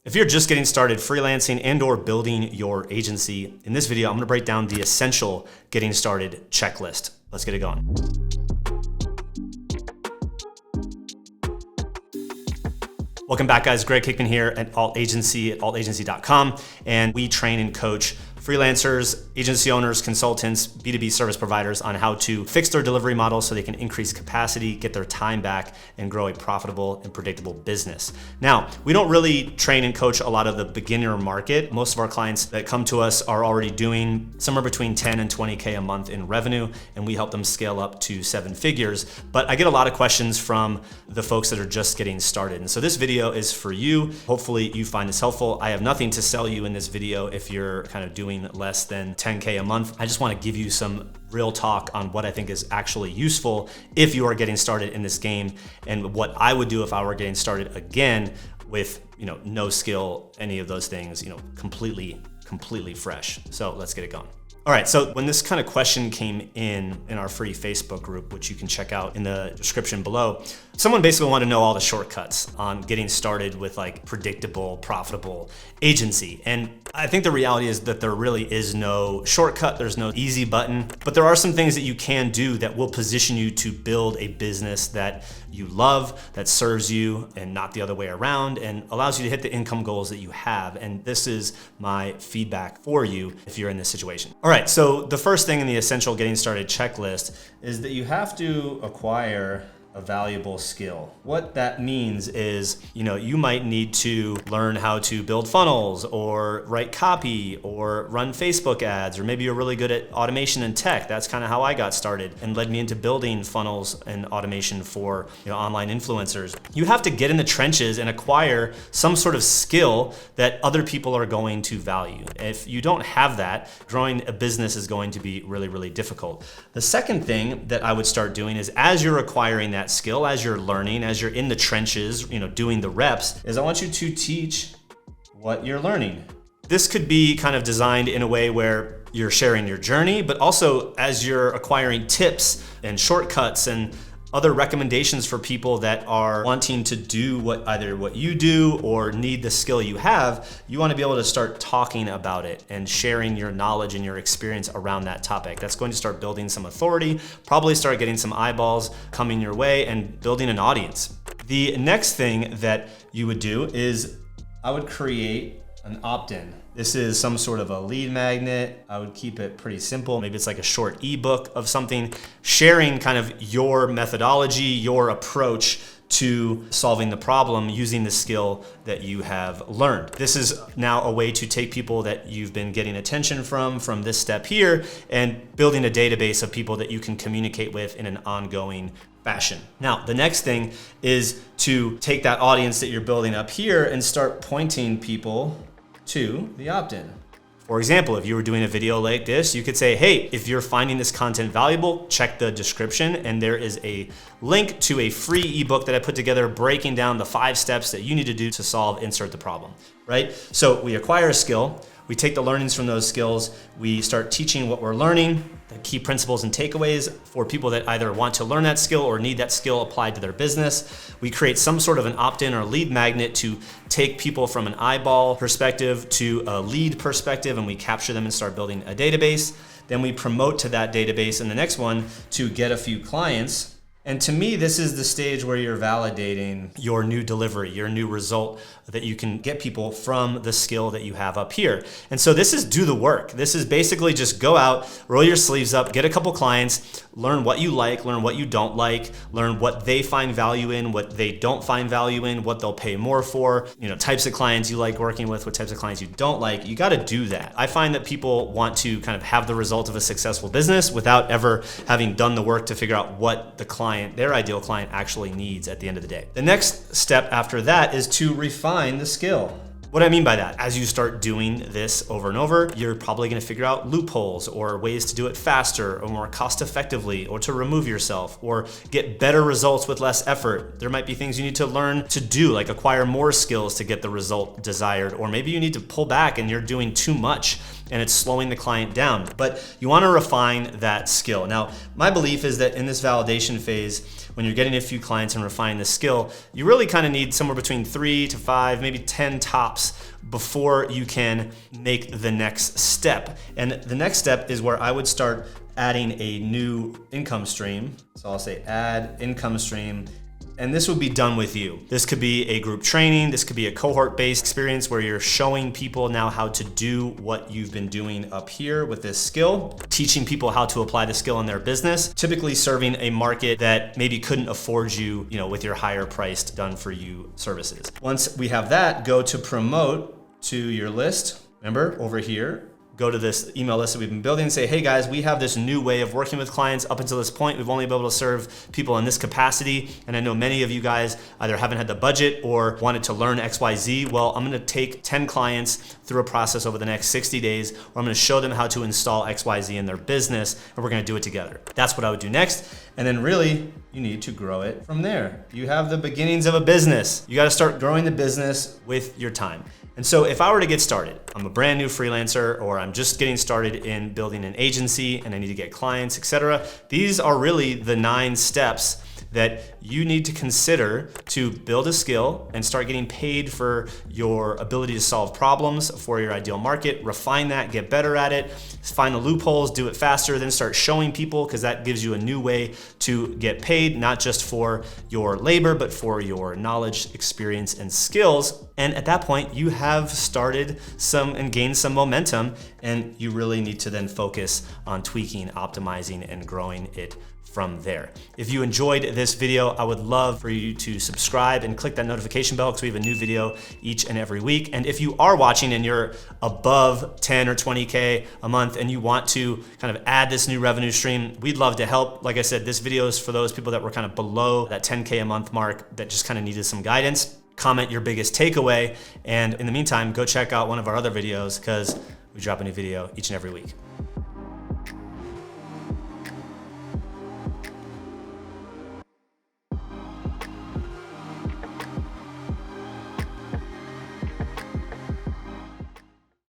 If you're just getting started freelancing and or building your agency, in this video, I'm gonna break down the essential getting started checklist. Let's get it going. Welcome back, guys. Greg Hickman here at Alt Agency at altagency.com, and we train and coach freelancers, agency owners, consultants, B2B service providers on how to fix their delivery model so they can increase capacity, get their time back, and grow a profitable and predictable business. Now, we don't really train and coach a lot of the beginner market. Most of our clients that come to us are already doing somewhere between 10 and 20K a month in revenue, and we help them scale up to 7 figures. But I get a lot of questions from the folks that are just getting started. And so this video is for you. Hopefully you find this helpful. I have nothing to sell you in this video if you're kind of doing less than 10K a month. I just want to give you some real talk on what I think is actually useful if you are getting started in this game, and what I would do if I were getting started again with, no skill, any of those things, completely fresh. So let's get it going. All right, so when this kind of question came in our free Facebook group, which you can check out in the description below, someone basically wanted to know all the shortcuts on getting started with like predictable, profitable agency. And I think the reality is that there really is no shortcut, there's no easy button, but there are some things that you can do that will position you to build a business that you love, that serves you and not the other way around, and allows you to hit the income goals that you have. And this is my feedback for you if you're in this situation. All right, so the first thing in the essential getting started checklist is that you have to acquire a valuable skill. What that means is, you might need to learn how to build funnels or write copy or run Facebook ads, or maybe you're really good at automation and tech. That's kind of how I got started and led me into building funnels and automation for online influencers. You have to get in the trenches and acquire some sort of skill that other people are going to value. If you don't have that, growing a business is going to be really, really difficult. The second thing that I would start doing is, as you're acquiring that skill, as you're learning, as you're in the trenches, doing the reps, is I want you to teach what you're learning. This could be kind of designed in a way where you're sharing your journey, but also as you're acquiring tips and shortcuts and other recommendations for people that are wanting to do either what you do or need the skill you have. You want to be able to start talking about it and sharing your knowledge and your experience around that topic. That's going to start building some authority, probably start getting some eyeballs coming your way and building an audience. The next thing that you would do is I would create an opt-in. This is some sort of a lead magnet. I would keep it pretty simple. Maybe it's like a short ebook of something, sharing kind of your methodology, your approach to solving the problem using the skill that you have learned. This is now a way to take people that you've been getting attention from this step here, and building a database of people that you can communicate with in an ongoing fashion. Now, the next thing is to take that audience that you're building up here and start pointing people to the opt-in. For example, if you were doing a video like this, you could say, hey, if you're finding this content valuable, check the description, and there is a link to a free ebook that I put together breaking down the 5 steps that you need to do to solve insert the problem, right? So we acquire a skill, we take the learnings from those skills, we start teaching what we're learning, the key principles and takeaways for people that either want to learn that skill or need that skill applied to their business. We create some sort of an opt-in or lead magnet to take people from an eyeball perspective to a lead perspective, and we capture them and start building a database. Then we promote to that database in the next one to get a few clients. And to me, this is the stage where you're validating your new delivery, your new result that you can get people from the skill that you have up here. And so this is do the work. This is basically just go out, roll your sleeves up, get a couple clients, learn what you like, learn what you don't like, learn what they find value in, what they don't find value in, what they'll pay more for, types of clients you like working with, what types of clients you don't like. You got to do that. I find that people want to kind of have the result of a successful business without ever having done the work to figure out what their ideal client actually needs at the end of the day. The next step after that is to refine the skill. What I mean by that, as you start doing this over and over, you're probably gonna figure out loopholes or ways to do it faster or more cost effectively, or to remove yourself or get better results with less effort. There might be things you need to learn to do, like acquire more skills to get the result desired, or maybe you need to pull back and you're doing too much and it's slowing the client down. But you wanna refine that skill. Now, my belief is that in this validation phase, when you're getting a few clients and refining the skill, you really kind of need somewhere between 3 to 5, maybe 10 tops before you can make the next step. And the next step is where I would start adding a new income stream. So I'll say add income stream, and this would be done with you. This could be a group training, this could be a cohort-based experience where you're showing people now how to do what you've been doing up here with this skill, teaching people how to apply the skill in their business, typically serving a market that maybe couldn't afford you, with your higher priced done for you services. Once we have that, go to promote to your list. Remember, over here, go to this email list that we've been building and say, hey guys, we have this new way of working with clients. Up until this point, we've only been able to serve people in this capacity. And I know many of you guys either haven't had the budget or wanted to learn XYZ. Well, I'm gonna take 10 clients through a process over the next 60 days, where I'm gonna show them how to install XYZ in their business, and we're gonna do it together. That's what I would do next. And then really, you need to grow it from there. You have the beginnings of a business. You gotta start growing the business with your time. And so if I were to get started, I'm a brand new freelancer, or I'm just getting started in building an agency and I need to get clients, etc. These are really the 9 steps that you need to consider to build a skill and start getting paid for your ability to solve problems for your ideal market. Refine that, get better at it, find the loopholes, do it faster, then start showing people, because that gives you a new way to get paid, not just for your labor, but for your knowledge, experience, and skills. And at that point, you have started some and gained some momentum, and you really need to then focus on tweaking, optimizing, and growing it from there. If you enjoyed this video, I would love for you to subscribe and click that notification bell, because we have a new video each and every week. And if you are watching and you're above 10 or 20K a month and you want to kind of add this new revenue stream, we'd love to help. Like I said, this video is for those people that were kind of below that 10K a month mark that just kind of needed some guidance. Comment your biggest takeaway. And in the meantime, go check out one of our other videos, because we drop a new video each and every week.